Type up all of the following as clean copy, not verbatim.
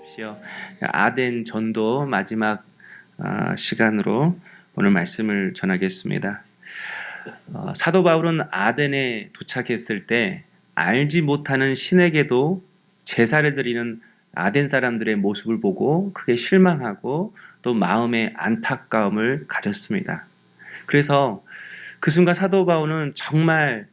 주십시오. 아덴 전도 마지막 시간으로 오늘 말씀을 전하겠습니다. 사도 바울은 아덴에 도착했을 때 알지 못하는 신에게도 제사를 드리는 아덴 사람들의 모습을 보고 크게 실망하고 또 마음의 안타까움을 가졌습니다. 그래서 그 순간 사도 바울은 정말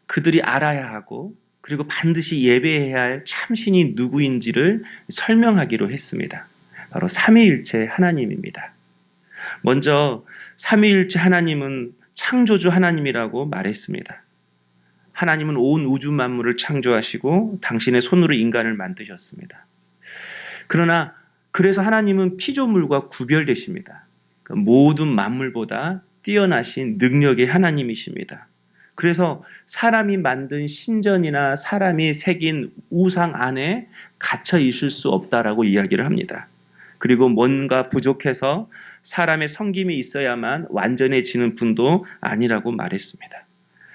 그들이 알아야 하고 그리고 반드시 예배해야 할 참신이 누구인지를 설명하기로 했습니다. 바로 삼위일체 하나님입니다. 먼저 삼위일체 하나님은 창조주 하나님이라고 말했습니다. 하나님은 온 우주 만물을 창조하시고 당신의 손으로 인간을 만드셨습니다. 그래서 하나님은 피조물과 구별되십니다. 모든 만물보다 뛰어나신 능력의 하나님이십니다. 그래서 사람이 만든 신전이나 사람이 새긴 우상 안에 갇혀 있을 수 없다라고 이야기를 합니다. 그리고 뭔가 부족해서 사람의 섬김이 있어야만 완전해지는 분도 아니라고 말했습니다.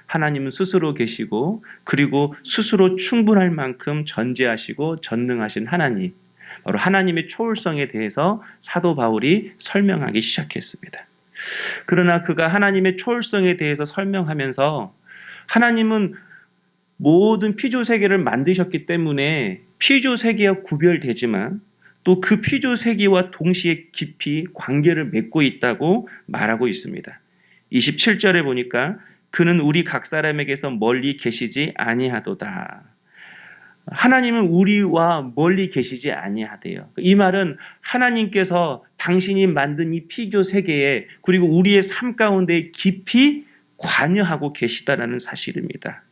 하나님은 스스로 계시고 그리고 스스로 충분할 만큼 전지하시고 전능하신 하나님, 바로 하나님의 초월성에 대해서 사도 바울이 설명하기 시작했습니다. 그러나 그가 하나님의 초월성에 대해서 설명하면서 하나님은 모든 피조세계를 만드셨기 때문에 피조세계와 구별되지만 또 그 피조세계와 동시에 깊이 관계를 맺고 있다고 말하고 있습니다. 27절에 보니까 그는 우리 각 사람에게서 멀리 계시지 아니하도다. 하나님은 우리와 멀리 계시지 아니하대요. 이 말은 하나님께서 당신이 만든 이 피조 세계에 그리고 우리의 삶 가운데 깊이 관여하고 계시다라는 사실입니다.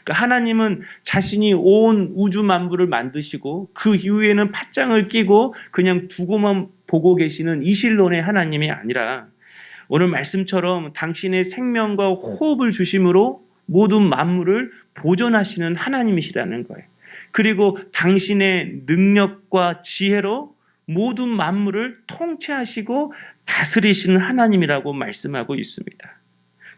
그러니까 하나님은 자신이 온 우주 만물을 만드시고 그 이후에는 팥장을 끼고 그냥 두고만 보고 계시는 이실론의 하나님이 아니라 오늘 말씀처럼 당신의 생명과 호흡을 주심으로 모든 만물을 보존하시는 하나님이시라는 거예요. 그리고 당신의 능력과 지혜로 모든 만물을 통치하시고 다스리시는 하나님이라고 말씀하고 있습니다.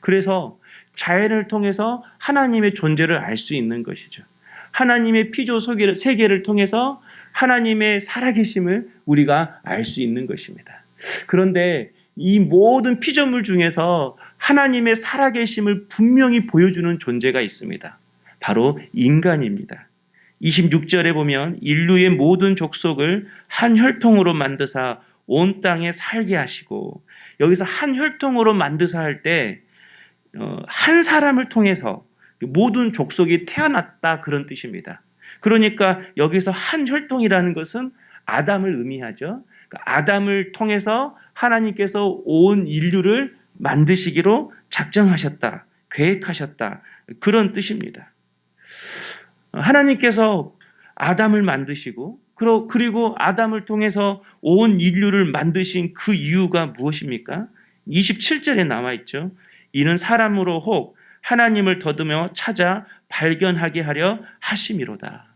그래서 자연을 통해서 하나님의 존재를 알 수 있는 것이죠. 하나님의 피조 세계를 통해서 하나님의 살아계심을 우리가 알 수 있는 것입니다. 그런데 이 모든 피조물 중에서 하나님의 살아계심을 분명히 보여주는 존재가 있습니다. 바로 인간입니다. 26절에 보면 인류의 모든 족속을 한 혈통으로 만드사 온 땅에 살게 하시고, 여기서 한 혈통으로 만드사 할 때 한 사람을 통해서 모든 족속이 태어났다 그런 뜻입니다. 그러니까 여기서 한 혈통이라는 것은 아담을 의미하죠. 아담을 통해서 하나님께서 온 인류를 만드시기로 작정하셨다, 계획하셨다 그런 뜻입니다. 하나님께서 아담을 만드시고 그리고 아담을 통해서 온 인류를 만드신 그 이유가 무엇입니까? 27절에 나와 있죠. 이는 사람으로 혹 하나님을 더듬어 찾아 발견하게 하려 하심이로다.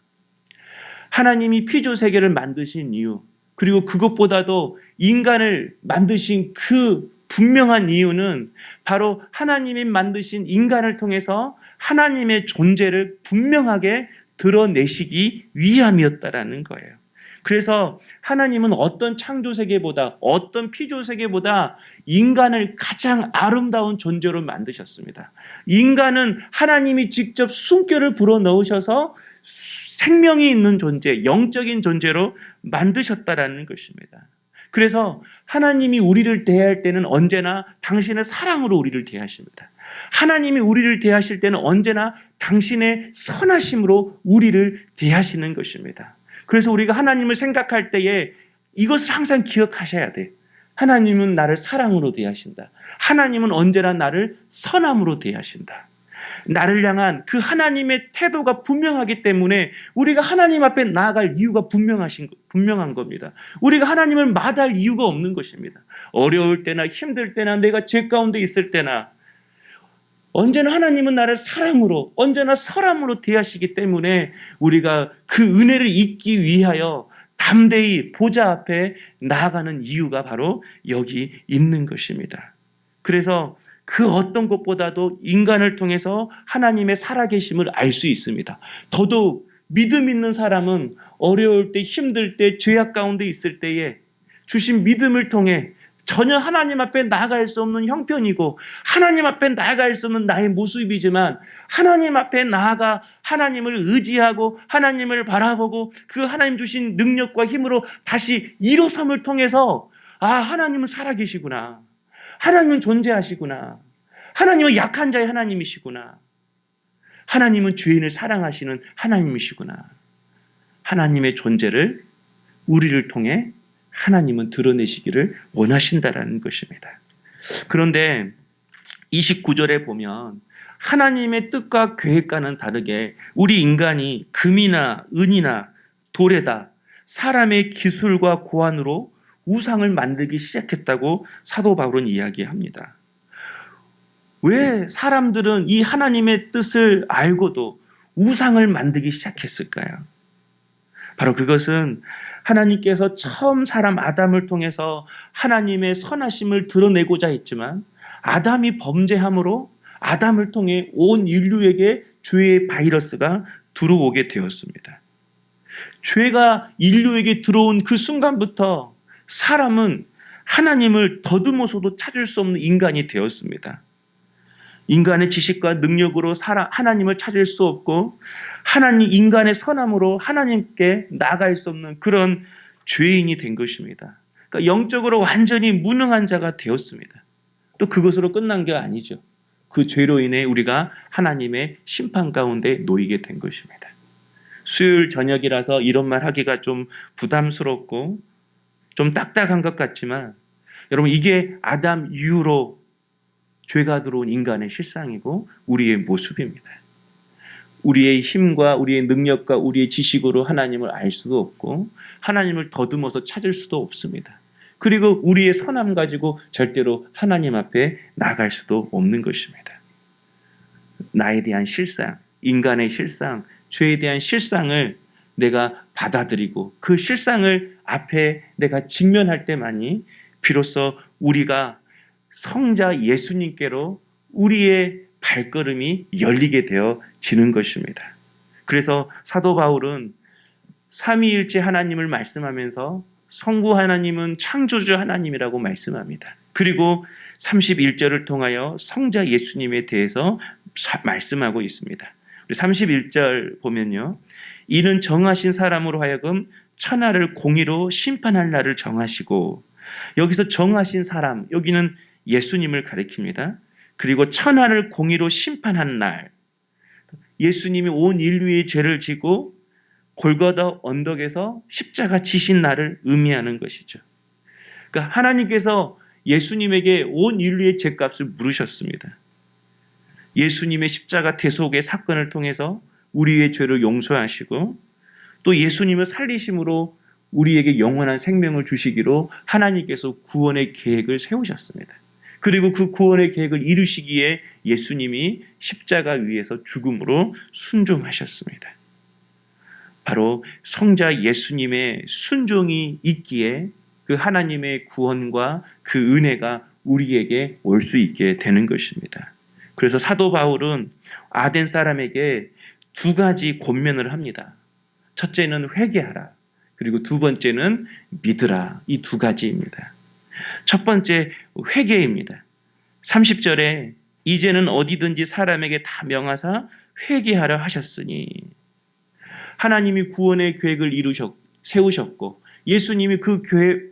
하나님이 피조세계를 만드신 이유, 그리고 그것보다도 인간을 만드신 그 분명한 이유는 바로 하나님이 만드신 인간을 통해서 하나님의 존재를 분명하게 드러내시기 위함이었다라는 거예요. 그래서 하나님은 어떤 창조세계보다, 어떤 피조세계보다 인간을 가장 아름다운 존재로 만드셨습니다. 인간은 하나님이 직접 숨결을 불어넣으셔서 생명이 있는 존재, 영적인 존재로 만드셨다라는 것입니다. 그래서 하나님이 우리를 대할 때는 언제나 당신의 사랑으로 우리를 대하십니다. 하나님이 우리를 대하실 때는 언제나 당신의 선하심으로 우리를 대하시는 것입니다. 그래서 우리가 하나님을 생각할 때에 이것을 항상 기억하셔야 돼. 하나님은 나를 사랑으로 대하신다. 하나님은 언제나 나를 선함으로 대하신다. 나를 향한 그 하나님의 태도가 분명하기 때문에 우리가 하나님 앞에 나아갈 이유가 분명한 겁니다. 우리가 하나님을 마다할 이유가 없는 것입니다. 어려울 때나 힘들 때나 내가 죄 가운데 있을 때나 언제나 하나님은 나를 사랑으로, 언제나 선함으로 대하시기 때문에 우리가 그 은혜를 잊기 위하여 담대히 보좌 앞에 나아가는 이유가 바로 여기 있는 것입니다. 그래서 그 어떤 것보다도 인간을 통해서 하나님의 살아계심을 알 수 있습니다. 더더욱 믿음 있는 사람은 어려울 때, 힘들 때, 죄악 가운데 있을 때에 주신 믿음을 통해 전혀 하나님 앞에 나아갈 수 없는 형편이고 하나님 앞에 나아갈 수 없는 나의 모습이지만 하나님 앞에 나아가 하나님을 의지하고 하나님을 바라보고 그 하나님 주신 능력과 힘으로 다시 일어섬을 통해서 하나님은 살아계시구나. 하나님은 존재하시구나. 하나님은 약한 자의 하나님이시구나. 하나님은 죄인을 사랑하시는 하나님이시구나. 하나님의 존재를 우리를 통해 하나님은 드러내시기를 원하신다라는 것입니다. 그런데 29절에 보면 하나님의 뜻과 계획과는 다르게 우리 인간이 금이나 은이나 돌에다 사람의 기술과 고안으로 우상을 만들기 시작했다고 사도 바울은 이야기합니다. 왜 사람들은 이 하나님의 뜻을 알고도 우상을 만들기 시작했을까요? 바로 그것은 하나님께서 처음 사람 아담을 통해서 하나님의 선하심을 드러내고자 했지만 아담이 범죄함으로 아담을 통해 온 인류에게 죄의 바이러스가 들어오게 되었습니다. 죄가 인류에게 들어온 그 순간부터 사람은 하나님을 더듬어서도 찾을 수 없는 인간이 되었습니다. 인간의 지식과 능력으로 하나님을 찾을 수 없고 인간의 선함으로 하나님께 나아갈 수 없는 그런 죄인이 된 것입니다. 그러니까 영적으로 완전히 무능한 자가 되었습니다. 또 그것으로 끝난 게 아니죠. 그 죄로 인해 우리가 하나님의 심판 가운데 놓이게 된 것입니다. 수요일 저녁이라서 이런 말 하기가 좀 부담스럽고 좀 딱딱한 것 같지만 여러분 이게 아담 이후로 죄가 들어온 인간의 실상이고 우리의 모습입니다. 우리의 힘과 우리의 능력과 우리의 지식으로 하나님을 알 수도 없고 하나님을 더듬어서 찾을 수도 없습니다. 그리고 우리의 선함 가지고 절대로 하나님 앞에 나갈 수도 없는 것입니다. 나에 대한 실상, 인간의 실상, 죄에 대한 실상을 내가 받아들이고 그 실상을 앞에 내가 직면할 때만이 비로소 우리가 성자 예수님께로 우리의 발걸음이 열리게 되어지는 것입니다. 그래서 사도 바울은 삼위일체 하나님을 말씀하면서 성부 하나님은 창조주 하나님이라고 말씀합니다. 그리고 31절을 통하여 성자 예수님에 대해서 말씀하고 있습니다. 31절 보면요. 이는 정하신 사람으로 하여금 천하를 공의로 심판할 날을 정하시고 여기서 정하신 사람, 여기는 예수님을 가리킵니다. 그리고 천하를 공의로 심판한 날, 예수님이 온 인류의 죄를 지고 골고다 언덕에서 십자가 지신 날을 의미하는 것이죠. 그러니까 하나님께서 예수님에게 온 인류의 죄값을 물으셨습니다. 예수님의 십자가 대속의 사건을 통해서 우리의 죄를 용서하시고 또 예수님을 살리심으로 우리에게 영원한 생명을 주시기로 하나님께서 구원의 계획을 세우셨습니다. 그리고 그 구원의 계획을 이루시기에 예수님이 십자가 위에서 죽음으로 순종하셨습니다. 바로 성자 예수님의 순종이 있기에 그 하나님의 구원과 그 은혜가 우리에게 올 수 있게 되는 것입니다. 그래서 사도 바울은 아덴 사람에게 두 가지 권면을 합니다. 첫째는 회개하라. 그리고 두 번째는 믿으라. 이 두 가지입니다. 첫 번째 회개입니다. 30절에 이제는 어디든지 사람에게 다 명하사 회개하라 하셨으니 하나님이 구원의 계획을 세우셨고 예수님이 그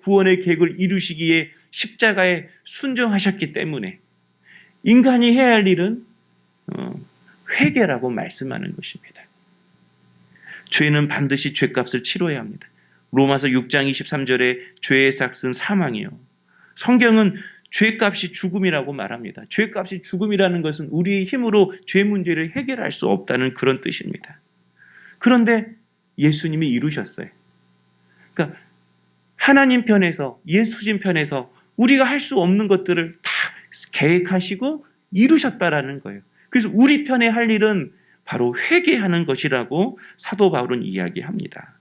구원의 계획을 이루시기에 십자가에 순종하셨기 때문에 인간이 해야 할 일은 회개라고 말씀하는 것입니다. 죄는 반드시 죄값을 치러야 합니다. 로마서 6장 23절에 죄의 삭은 사망이요. 성경은 죄값이 죽음이라고 말합니다. 죄값이 죽음이라는 것은 우리의 힘으로 죄 문제를 해결할 수 없다는 그런 뜻입니다. 그런데 예수님이 이루셨어요. 그러니까 하나님 편에서 예수님 편에서 우리가 할 수 없는 것들을 다 계획하시고 이루셨다라는 거예요. 그래서 우리 편에 할 일은 바로 회개하는 것이라고 사도 바울은 이야기합니다.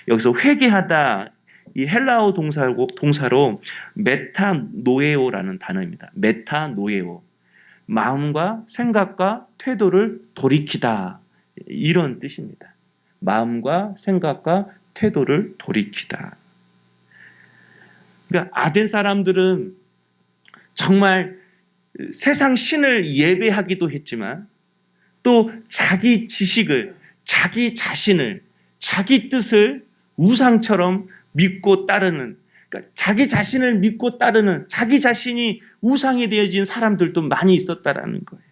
여기서 회개하다 이 헬라어 동사로 메타노에오라는 단어입니다. 메타노에오. 마음과 생각과 태도를 돌이키다. 이런 뜻입니다. 마음과 생각과 태도를 돌이키다. 그러니까 아덴 사람들은 정말 세상 신을 예배하기도 했지만 또 자기 지식을, 자기 자신을, 자기 뜻을 우상처럼 믿고 따르는, 그러니까 자기 자신을 믿고 따르는, 자기 자신이 우상이 되어진 사람들도 많이 있었다라는 거예요.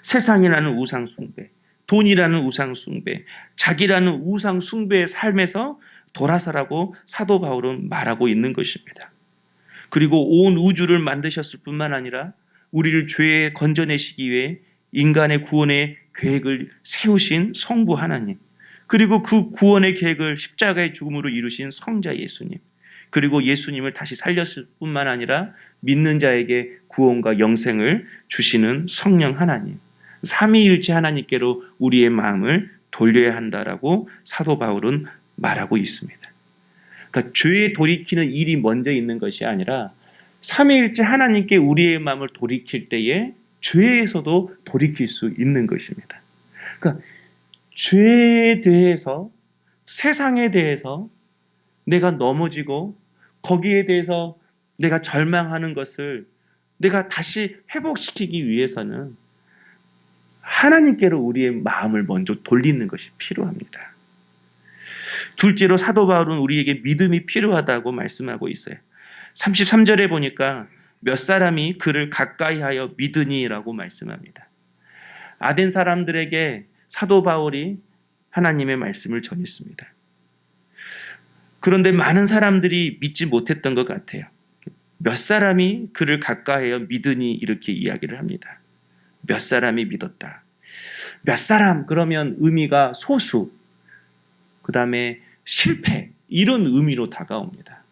세상이라는 우상 숭배, 돈이라는 우상 숭배, 자기라는 우상 숭배의 삶에서 돌아서라고 사도 바울은 말하고 있는 것입니다. 그리고 온 우주를 만드셨을 뿐만 아니라 우리를 죄에 건져내시기 위해 인간의 구원의 계획을 세우신 성부 하나님, 그리고 그 구원의 계획을 십자가의 죽음으로 이루신 성자 예수님, 그리고 예수님을 다시 살렸을 뿐만 아니라 믿는 자에게 구원과 영생을 주시는 성령 하나님, 삼위일체 하나님께로 우리의 마음을 돌려야 한다라고 사도 바울은 말하고 있습니다. 그러니까 죄에 돌이키는 일이 먼저 있는 것이 아니라 삼위일체 하나님께 우리의 마음을 돌이킬 때에 죄에서도 돌이킬 수 있는 것입니다. 그러니까 죄에 대해서, 세상에 대해서 내가 넘어지고 거기에 대해서 내가 절망하는 것을 내가 다시 회복시키기 위해서는 하나님께로 우리의 마음을 먼저 돌리는 것이 필요합니다. 둘째로 사도 바울은 우리에게 믿음이 필요하다고 말씀하고 있어요. 33절에 보니까 몇 사람이 그를 가까이하여 믿으니라고 말씀합니다. 아덴 사람들에게 사도 바울이 하나님의 말씀을 전했습니다. 그런데 많은 사람들이 믿지 못했던 것 같아요. 몇 사람이 그를 가까이하여 믿으니 이렇게 이야기를 합니다. 몇 사람이 믿었다. 몇 사람 그러면 의미가 소수, 그 다음에 실패, 이런 의미로 다가옵니다.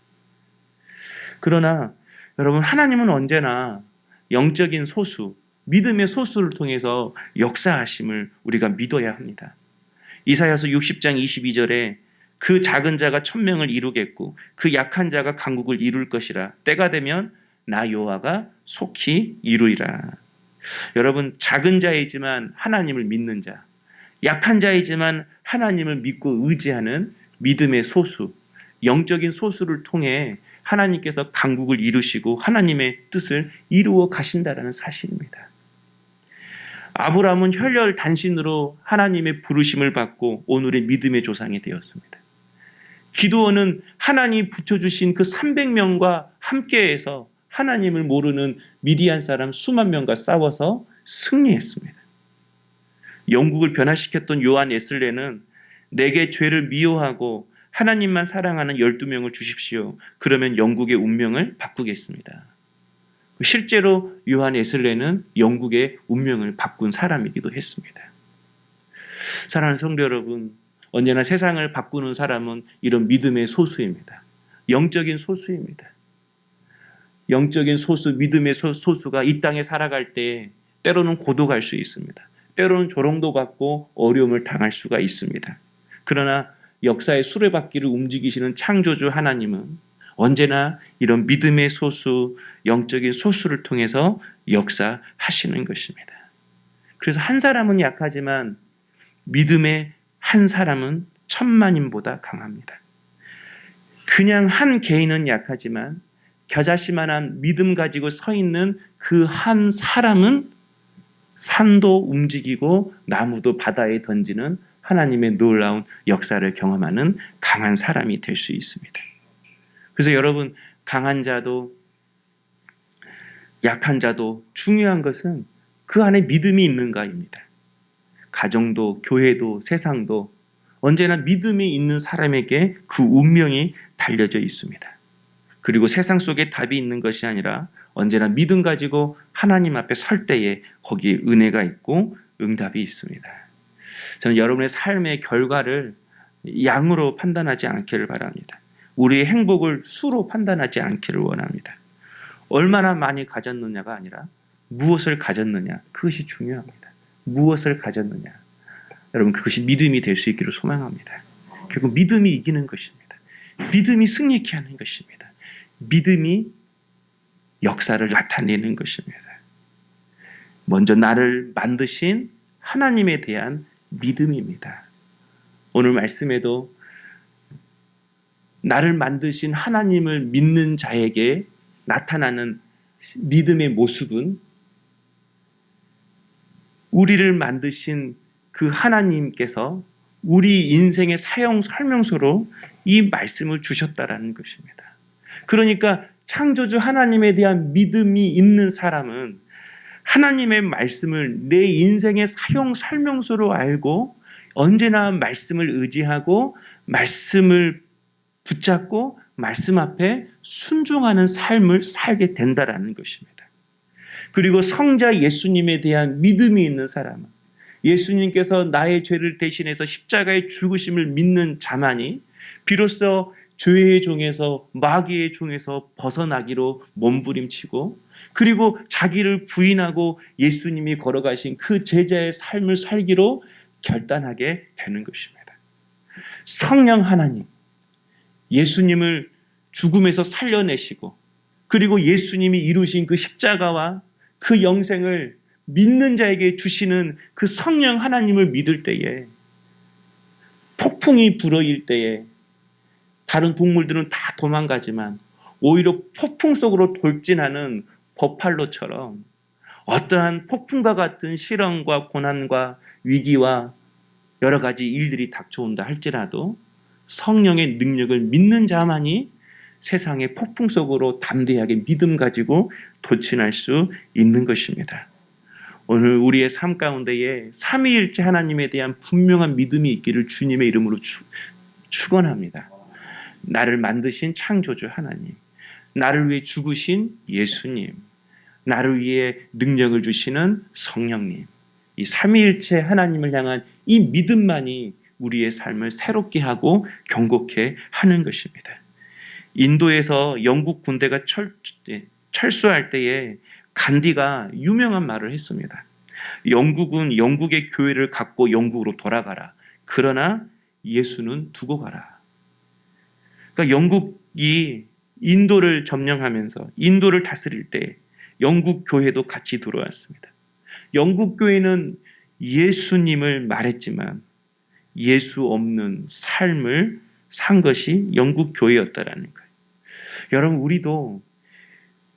그러나 여러분, 하나님은 언제나 영적인 소수, 믿음의 소수를 통해서 역사하심을 우리가 믿어야 합니다. 이사야서 60장 22절에 그 작은 자가 천명을 이루겠고 그 약한 자가 강국을 이룰 것이라. 때가 되면 나 여호와가 속히 이루리라. 여러분, 작은 자이지만 하나님을 믿는 자, 약한 자이지만 하나님을 믿고 의지하는 믿음의 소수, 영적인 소수를 통해 하나님께서 강국을 이루시고 하나님의 뜻을 이루어 가신다라는 사실입니다. 아브라함은 혈혈 단신으로 하나님의 부르심을 받고 오늘의 믿음의 조상이 되었습니다. 기드온은 하나님이 붙여주신 그 300명과 함께해서 하나님을 모르는 미디안 사람 수만 명과 싸워서 승리했습니다. 영국을 변화시켰던 요한 웨슬레는 내게 죄를 미워하고 하나님만 사랑하는 12명을 주십시오. 그러면 영국의 운명을 바꾸겠습니다. 실제로 요한 웨슬레는 영국의 운명을 바꾼 사람이기도 했습니다. 사랑하는 성도 여러분, 언제나 세상을 바꾸는 사람은 이런 믿음의 소수입니다. 영적인 소수입니다. 영적인 소수, 믿음의 소수가 이 땅에 살아갈 때 때로는 고독할 수 있습니다. 때로는 조롱도 받고 어려움을 당할 수가 있습니다. 그러나 역사의 수레바퀴를 움직이시는 창조주 하나님은 언제나 이런 믿음의 소수, 영적인 소수를 통해서 역사하시는 것입니다. 그래서 한 사람은 약하지만 믿음의 한 사람은 천만인보다 강합니다. 그냥 한 개인은 약하지만 겨자씨만한 믿음 가지고 서 있는 그 한 사람은 산도 움직이고 나무도 바다에 던지는 하나님의 놀라운 역사를 경험하는 강한 사람이 될 수 있습니다. 그래서 여러분, 강한 자도 약한 자도 중요한 것은 그 안에 믿음이 있는가입니다. 가정도 교회도 세상도 언제나 믿음이 있는 사람에게 그 운명이 달려져 있습니다. 그리고 세상 속에 답이 있는 것이 아니라 언제나 믿음 가지고 하나님 앞에 설 때에 거기에 은혜가 있고 응답이 있습니다. 저는 여러분의 삶의 결과를 양으로 판단하지 않기를 바랍니다. 우리의 행복을 수로 판단하지 않기를 원합니다. 얼마나 많이 가졌느냐가 아니라 무엇을 가졌느냐, 그것이 중요합니다. 무엇을 가졌느냐, 여러분, 그것이 믿음이 될 수 있기를 소망합니다. 결국 믿음이 이기는 것입니다. 믿음이 승리케 하는 것입니다. 믿음이 역사를 나타내는 것입니다. 먼저 나를 만드신 하나님에 대한 믿음입니다. 오늘 말씀에도 나를 만드신 하나님을 믿는 자에게 나타나는 믿음의 모습은 우리를 만드신 그 하나님께서 우리 인생의 사용 설명서로 이 말씀을 주셨다라는 것입니다. 그러니까 창조주 하나님에 대한 믿음이 있는 사람은 하나님의 말씀을 내 인생의 사용 설명서로 알고 언제나 말씀을 의지하고 말씀을 붙잡고 말씀 앞에 순종하는 삶을 살게 된다라는 것입니다. 그리고 성자 예수님에 대한 믿음이 있는 사람은 예수님께서 나의 죄를 대신해서 십자가의 죽으심을 믿는 자만이 비로소 죄의 종에서 마귀의 종에서 벗어나기로 몸부림치고 그리고 자기를 부인하고 예수님이 걸어가신 그 제자의 삶을 살기로 결단하게 되는 것입니다. 성령 하나님, 예수님을 죽음에서 살려내시고 그리고 예수님이 이루신 그 십자가와 그 영생을 믿는 자에게 주시는 그 성령 하나님을 믿을 때에 폭풍이 불어일 때에 다른 동물들은 다 도망가지만 오히려 폭풍 속으로 돌진하는 버팔로처럼 어떠한 폭풍과 같은 시련과 고난과 위기와 여러 가지 일들이 닥쳐온다 할지라도 성령의 능력을 믿는 자만이 세상의 폭풍 속으로 담대하게 믿음 가지고 돌진할 수 있는 것입니다. 오늘 우리의 삶 가운데에 삼위일체 하나님에 대한 분명한 믿음이 있기를 주님의 이름으로 축원합니다. 나를 만드신 창조주 하나님, 나를 위해 죽으신 예수님, 나를 위해 능력을 주시는 성령님, 이 삼위일체 하나님을 향한 이 믿음만이 우리의 삶을 새롭게 하고 경고케 하는 것입니다. 인도에서 영국 군대가 철수할 때에 간디가 유명한 말을 했습니다. 영국은 영국의 교회를 갖고 영국으로 돌아가라. 그러나 예수는 두고 가라. 그러니까 영국이 인도를 점령하면서 인도를 다스릴 때 영국 교회도 같이 들어왔습니다. 영국 교회는 예수님을 말했지만 예수 없는 삶을 산 것이 영국 교회였다라는 거예요. 여러분, 우리도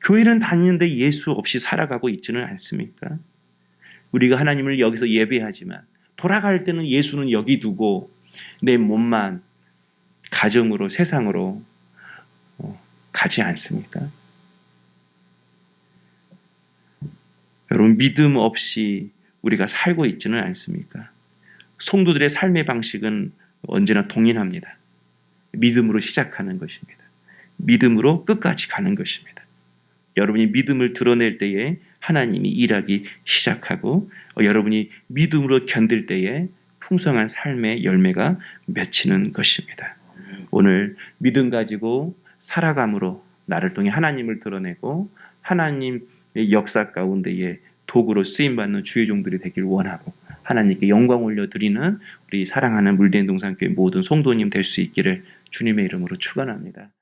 교회는 다니는데 예수 없이 살아가고 있지는 않습니까? 우리가 하나님을 여기서 예배하지만 돌아갈 때는 예수는 여기 두고 내 몸만 가정으로 세상으로 가지 않습니까? 여러분, 믿음 없이 우리가 살고 있지는 않습니까? 성도들의 삶의 방식은 언제나 동일합니다. 믿음으로 시작하는 것입니다. 믿음으로 끝까지 가는 것입니다. 여러분이 믿음을 드러낼 때에 하나님이 일하기 시작하고 여러분이 믿음으로 견딜 때에 풍성한 삶의 열매가 맺히는 것입니다. 오늘 믿음 가지고 살아감으로 나를 통해 하나님을 드러내고 하나님의 역사 가운데에 도구로 쓰임받는 주의 종들이 되길 원하고 하나님께 영광 올려드리는 우리 사랑하는 물대인 동산교회 모든 성도님 될 수 있기를 주님의 이름으로 축원합니다.